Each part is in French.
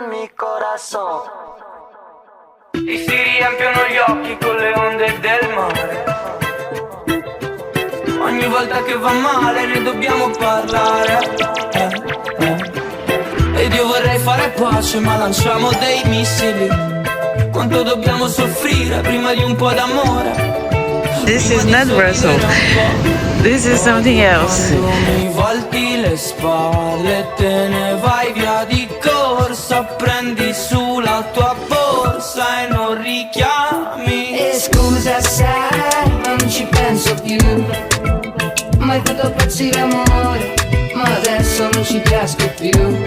Mi corazon e si riempiono gli occhi con le onde del mare. Ogni volta che va male ne dobbiamo parlare. Ed io vorrei fare pace ma lanciamo dei missili. Quanto dobbiamo soffrire prima di un po' d'amore. This is not Brussels. This is something else. Mi volti le spalle, te ne vai via di corsa, prendi su la tua borsa e non richiami. E scusa sai, ma non ci penso più. Mai fatto impazzire amore, ma adesso non ci casco più.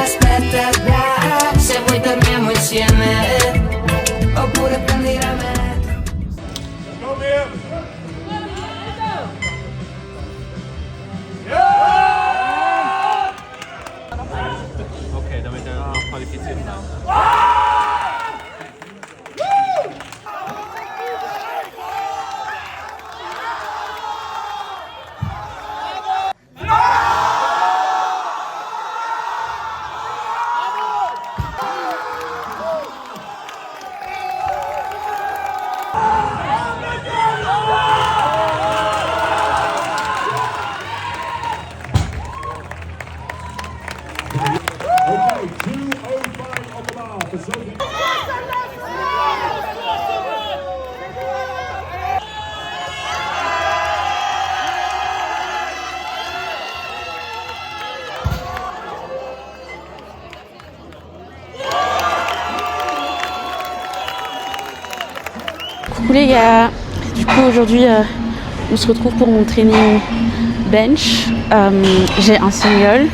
Aspetta dai, se vuoi dormiamo insieme, oppure prendi la metro. Ok, dovete non fare difficile. Coucou les gars, du coup aujourd'hui on se retrouve pour mon training bench. J'ai un single.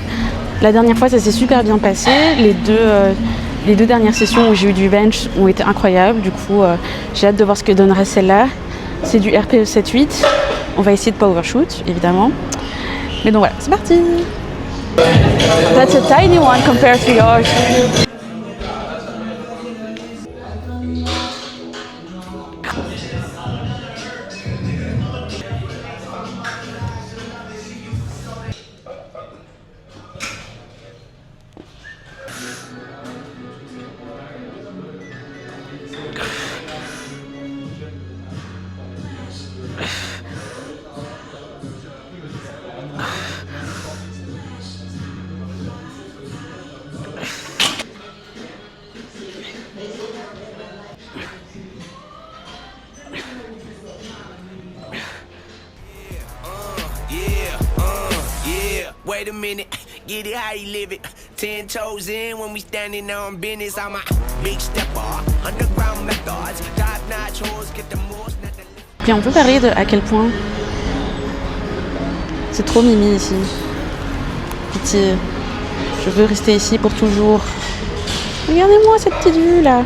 La dernière fois ça s'est super bien passé. Les deux dernières sessions où j'ai eu du bench ont été incroyables. Du coup j'ai hâte de voir ce que donnerait celle-là. C'est du RPE 7-8. On va essayer de pas overshoot évidemment. Mais donc voilà, c'est parti. That's a tiny one compared to yours. Wait a minute, get it how you live it. 10 toes in when we standing on business. I'm a big stepper, underground methods, top notch hoes, get the most. Puis on peut parler de à quel point c'est trop mimi ici. Pitié, je veux rester ici pour toujours. Regardez-moi cette petite vue là.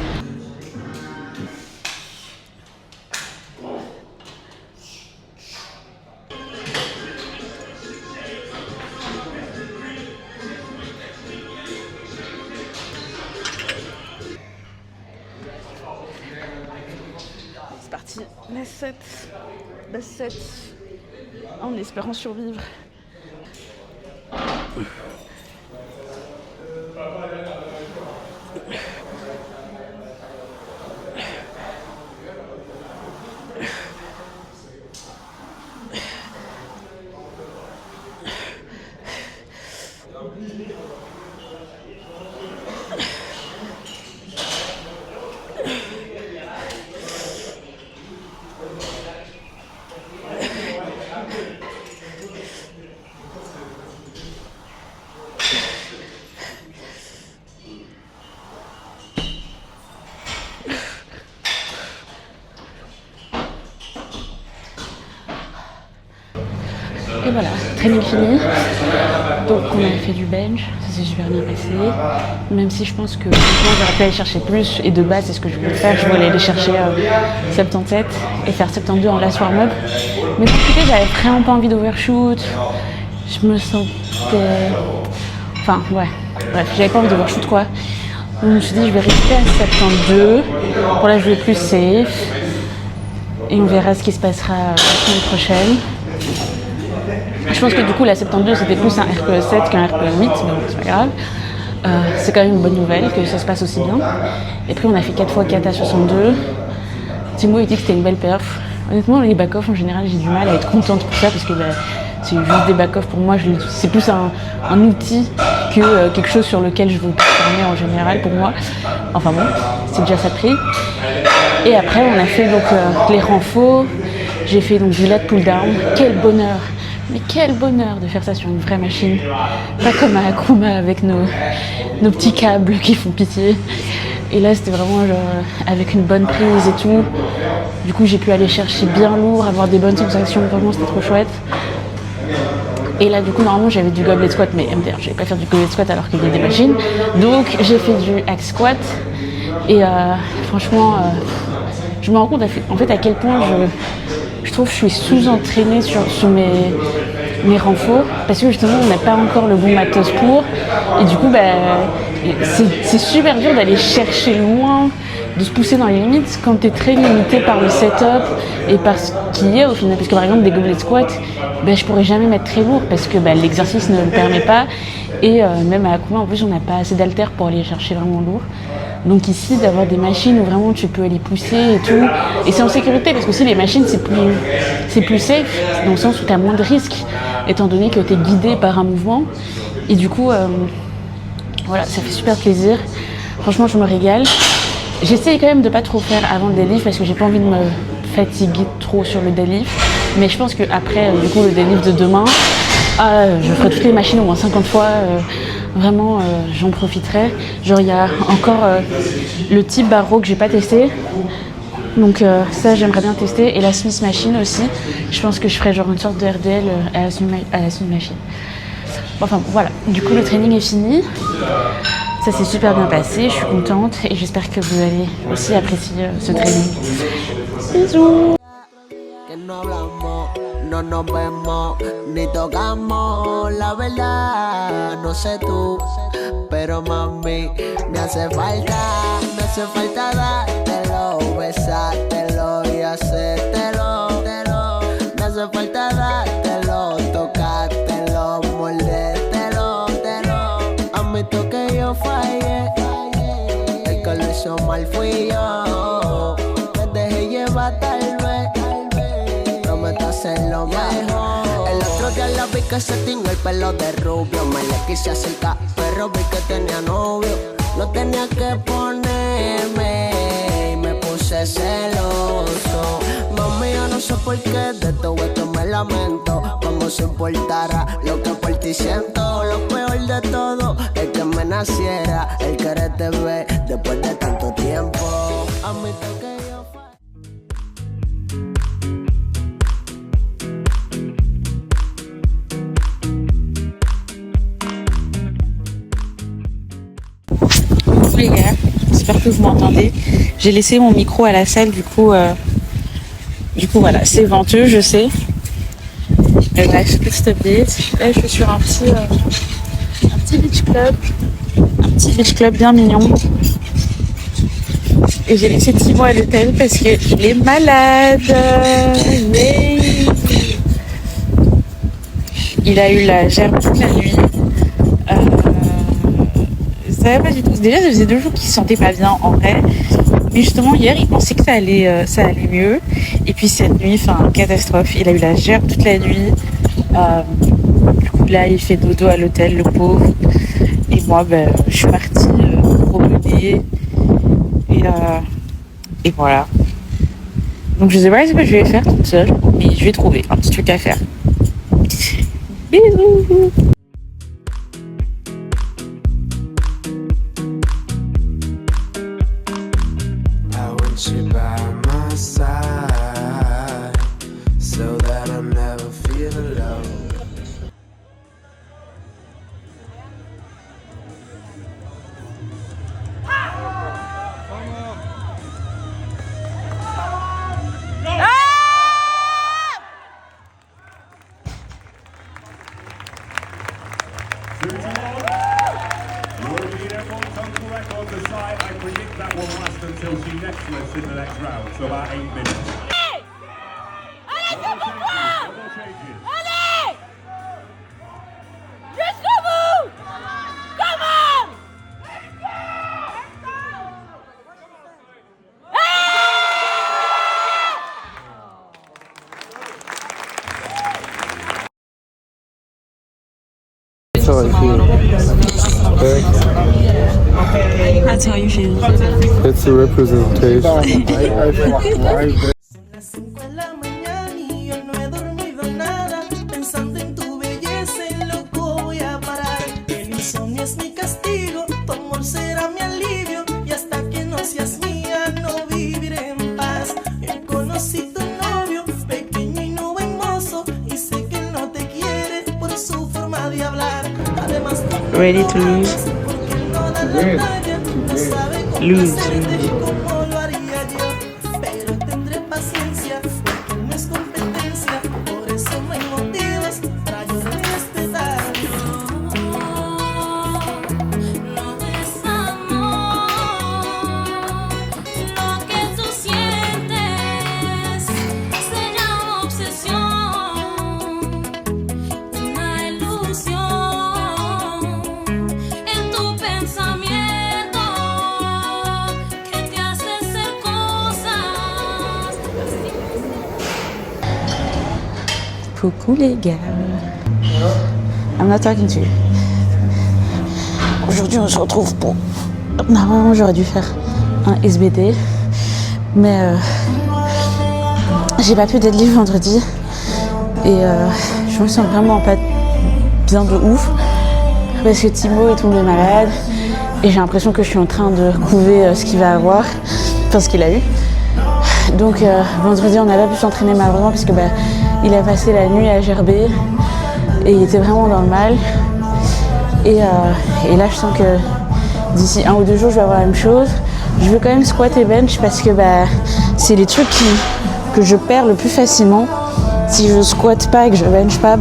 C'est parti, la 7, en espérant survivre. Et voilà, training fini. Donc on avait fait du bench, ça s'est super bien passé. Même si je pense que j'aurais pu aller chercher plus, et de base c'est ce que je voulais faire, je voulais aller chercher 77 et faire 72 en last warm-up. Mais pour écoutez, j'avais vraiment pas envie d'overshoot. Je me sentais... Enfin ouais, bref, j'avais pas envie d'overshoot quoi. Donc je me suis dit je vais rester à 72 pour la jouer plus safe. Et on verra ce qui se passera la semaine prochaine. Je pense que du coup la 72 c'était plus un RPE7 qu'un RPE8, mais bon c'est pas grave. C'est quand même une bonne nouvelle que ça se passe aussi bien. Et puis on a fait 4x4 à 62. Timo il dit que c'était une belle perf. Honnêtement les back-off en général j'ai du mal à être contente pour ça parce que c'est juste des back-off pour moi, c'est plus un outil que quelque chose sur lequel je veux performer en général pour moi. Enfin bon, c'est déjà ça de prix. Et après on a fait donc les renforts, j'ai fait donc du lat pull down, quel bonheur! Mais quel bonheur de faire ça sur une vraie machine, pas comme à Akuma avec nos petits câbles qui font pitié. Et là c'était vraiment genre avec une bonne prise et tout. Du coup j'ai pu aller chercher bien lourd, avoir des bonnes sensations, vraiment c'était trop chouette. Et là du coup normalement j'avais du goblet squat, mais MDR, je vais pas faire du goblet squat alors qu'il y a des machines. Donc j'ai fait du hack squat et franchement je me rends compte en fait à quel point je trouve que je suis sous-entraînée sur mes renforts parce que justement on n'a pas encore le bon matos pour et du coup c'est super dur d'aller chercher loin, de se pousser dans les limites quand tu es très limité par le setup et par ce qu'il y a au final. Parce que par exemple des goblet squats, je pourrais jamais mettre très lourd parce que l'exercice ne le permet pas et même à Akuma en plus on n'a pas assez d'haltères pour aller chercher vraiment lourd. Donc ici d'avoir des machines où vraiment tu peux aller pousser et tout, et c'est en sécurité parce que aussi les machines c'est plus safe dans le sens où tu as moins de risques étant donné que tu es guidé par un mouvement et du coup voilà ça fait super plaisir, franchement je me régale. J'essaye quand même de pas trop faire avant le deadlift parce que j'ai pas envie de me fatiguer trop sur le deadlift, mais je pense qu'après du coup le deadlift de demain je ferai toutes les machines au moins 50 fois. Vraiment, j'en profiterai. Genre, il y a encore le type barreau que j'ai pas testé. Donc ça, j'aimerais bien tester. Et la Smith Machine aussi. Je pense que je ferai genre une sorte de RDL à la Smith Machine. Bon, enfin, voilà. Du coup, le training est fini. Ça s'est super bien passé. Je suis contente. Et j'espère que vous allez aussi apprécier ce training. Bisous! No nos vemos ni tocamos, la verdad, no sé tú, pero mami, me hace falta dártelo, besártelo y hacértelo, me hace falta dártelo, tocártelo, mordértelo, admito que yo fallé, el que lo hizo mal fui yo, me dejé llevar tal vez. Hacer lo mejor. El otro día la vi que se tiñó el pelo de rubio. Me le quise acercar, pero vi que tenía novio. No tenía que ponerme y me puse celoso. Mami, yo no sé por qué de todo esto me lamento. Como si importara lo que por ti siento. Lo peor de todo es que me naciera el quererte ver después de tanto tiempo. A mí te que yo les gars, j'espère que vous m'entendez. J'ai laissé mon micro à la salle, du coup voilà, c'est venteux, je sais. Mais bref, petite update. Là, je suis sur un petit beach club bien mignon. Et j'ai laissé Timo à l'hôtel parce qu'il est malade. Mais il a eu la gerbe toute la nuit. Ça va pas du tout. Déjà, ça faisait 2 jours qu'il se sentait pas bien en vrai. Mais justement, hier, il pensait que ça allait mieux. Et puis cette nuit, catastrophe. Il a eu la gerbe toute la nuit. Du coup, là, il fait dodo à l'hôtel, le pauvre. Et moi, je suis partie promener. Et voilà. Donc, je sais pas ce que je vais faire toute seule. Mais je vais trouver un petit truc à faire. Bisous! You by my side so that I never feel alone. how I feel. Okay? That's how you feel. It's a representation. Las 5 de la mañana y yo no he dormido nada. Pensando en tu belleza, en loco voy a parar. El insomnio es mi castigo, tu amor será mi alivio. Y hasta que no seas mía, no viviré en paz. Yo conocí tu novio, pequeño y no buen mozo. Y sé que él no te quiere por su forma de hablar. Además, Ready to lose. porque él no da la talla, no sabe cómo hacerte como lo haría yo. Pero tendré paciencia, porque él no es competencia. Por eso no hay motivos para yo respetar. No es amor lo que tú sientes, se llama obsesión, una ilusión en tu pensamiento que te hace hacer cosas. Coucou les gars. I'm not talking to you. Aujourd'hui, on se retrouve pour... Normalement, j'aurais dû faire un SBD. Mais j'ai pas pu deadlift vendredi. Et je me sens vraiment pas bien de ouf. Parce que Timo est tombé malade. Et j'ai l'impression que je suis en train de couver ce qu'il va avoir. Enfin, ce qu'il a eu. Donc vendredi, on n'a pas pu s'entraîner malheureusement parce que il a passé la nuit à gerber et il était vraiment dans le mal. Et là, je sens que d'ici 1 ou 2 jours, je vais avoir la même chose. Je veux quand même squat et bench parce que c'est les trucs que je perds le plus facilement. Si je squatte pas et que je bench pas,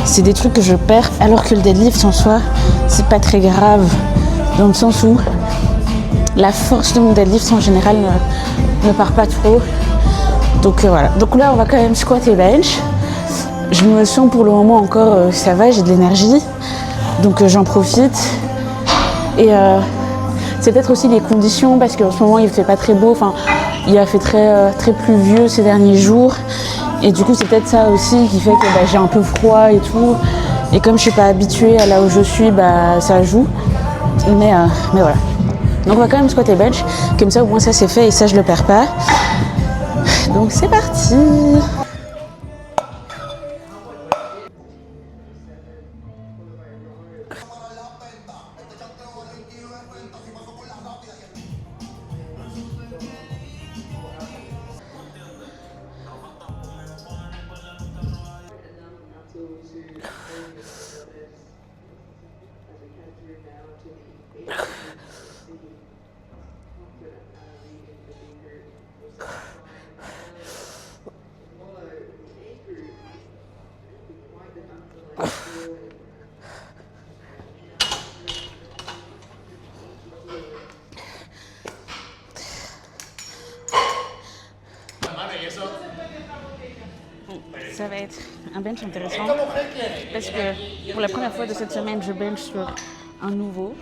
c'est des trucs que je perds. Alors que le deadlift en soi, c'est pas très grave dans le sens où la force de mon deadlift en général ne part pas trop. Donc voilà. Donc là, on va quand même squat et bench. Je me sens pour le moment encore, ça va, j'ai de l'énergie. Donc j'en profite. Et c'est peut-être aussi les conditions parce qu'en ce moment, il fait pas très beau. Enfin, il a fait très, très pluvieux ces derniers jours. Et du coup, c'est peut-être ça aussi qui fait que j'ai un peu froid et tout. Et comme je suis pas habituée à là où je suis, ça joue. Mais voilà. Donc on va quand même squat et bench, comme ça au moins ça c'est fait et ça je le perds pas. Donc c'est parti. Ça va être un bench intéressant parce que pour la première fois de cette semaine, je bench sur un nouveau.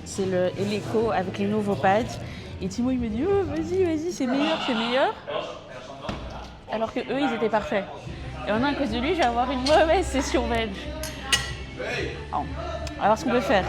C'est le Eleco avec les nouveaux pads. Et Timo il me dit oh, vas-y, c'est meilleur. Alors que eux ils étaient parfaits. Et maintenant à cause de lui, je vais avoir une mauvaise session bench. Bon, on va voir ce qu'on peut faire.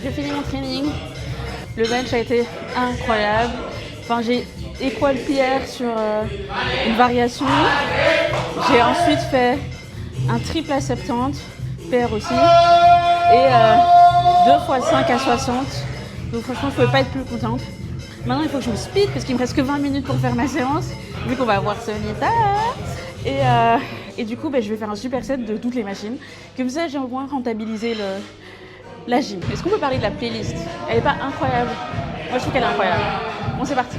J'ai fini mon training. Le bench a été incroyable. Enfin, j'ai equal PR sur une variation. J'ai ensuite fait un triple à 70, PR aussi. Et 2 x 5 à 60. Donc franchement, je ne pouvais pas être plus contente. Maintenant, il faut que je me speed parce qu'il me reste que 20 minutes pour faire ma séance. Vu qu'on va avoir Sonita. Et Et du coup, je vais faire un super set de toutes les machines. Comme ça, j'ai au moins rentabilisé la gym. Est-ce qu'on peut parler de la playlist? Elle est pas incroyable? Moi, je trouve qu'elle est incroyable. Bon, c'est parti.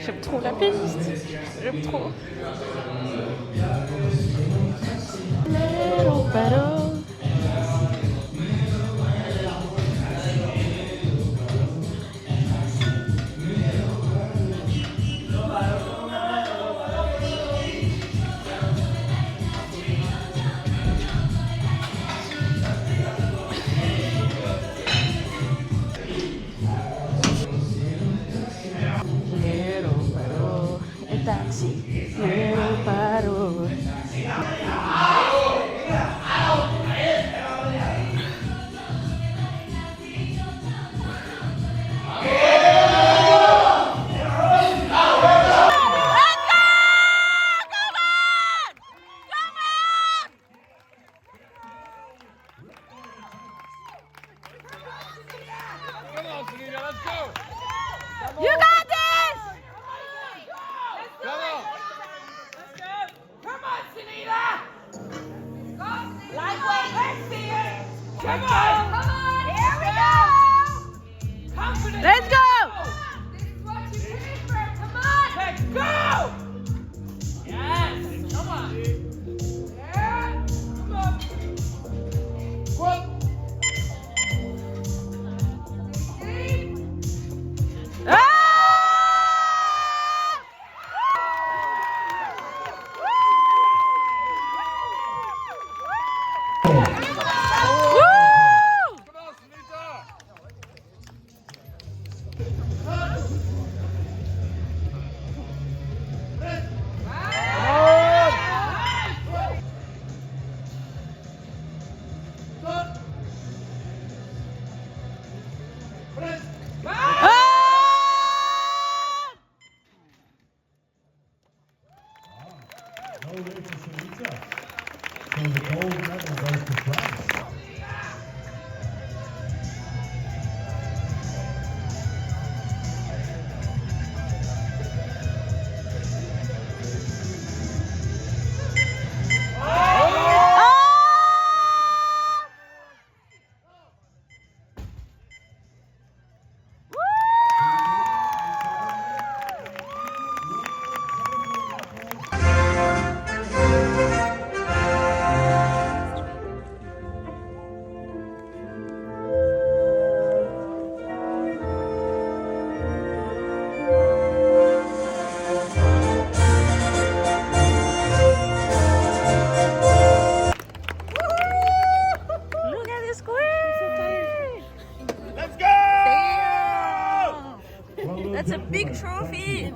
J'aime trop la playlist. J'aime trop. Little battle. Taxi, little battle. You got this! Come on! Come on, Sunita! Lightweight, let's see it! Come on! Come on! Here we go! Confidence! Let's go! This is what you trained for! Come on! Let's go! Yes! Come on! Yeah! Come on! Whoa! That's a big trophy!